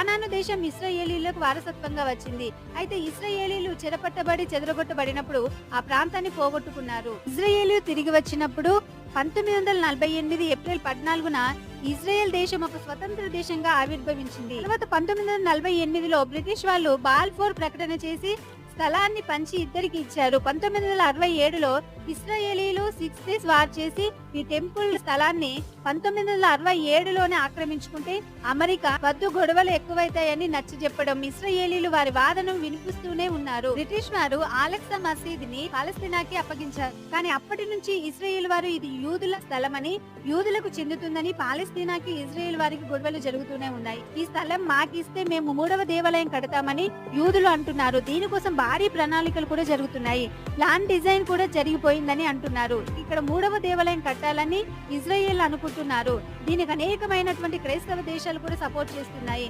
కానాను దేశం ఇశ్రాయేలీయులకు వారసత్వంగా వచ్చింది. అయితే ఇశ్రాయేలీయులు చెరపట్టబడి చెదరగొట్టబడినప్పుడు ఆ ప్రాంతాన్ని పోగొట్టుకున్నారు. ఇశ్రాయేలీయులు తిరిగి వచ్చినప్పుడు 1948 ఏప్రిల్ 14న ఇజ్రాయెల్ దేశం ఒక స్వతంత్ర దేశంగా ఆవిర్భవించింది. తర్వాత 1948లో బ్రిటిష్ వాళ్ళు బాల్ఫోర్ ప్రకటన చేసి స్థలాన్ని పంచి ఇద్దరికి ఇచ్చారు. 1967లో ఇశ్రాయేలీలు 6 డేస్ వార్ చేసి ఈ టెంపుల్ స్థలాన్ని 1967లోనే ఆక్రమించుకుంటే అమెరికా వద్దు గొడవలు ఎక్కువైతాయని నచ్చజెప్పడం, ఇశ్రాయేలీలు వారి వాదనను వినిపిస్తూనే ఉన్నారు. బ్రిటిష్ వారు ఆలెక్సా మసీదుని పాలస్తీనాకి అప్పగించారు. కానీ అప్పటి నుంచి ఇశ్రాయేల్ వారు ఇది యూదుల స్థలమని, యూదులకు చెందుతుందని పాలస్తీనాకి ఇజ్రాయెల్ వారికి గొడవలు జరుగుతూనే ఉన్నాయి. ఈ స్థలం మాకిస్తే మేము 3వ దేవాలయం కడతామని యూదులు అంటున్నారు. దీనికోసం భారీ ప్రణాళికలు కూడా జరుగుతున్నాయి. ప్లాన్ డిజైన్ కూడా జరిగిపోయిందని అంటున్నారు. ఇక్కడ 3వ దేవాలయం కట్టాలని ఇజ్రాయెల్ అనుకుంటున్నారు. దీనికి అనేకమైనటువంటి క్రైస్తవ దేశాలు కూడా సపోర్ట్ చేస్తున్నాయి.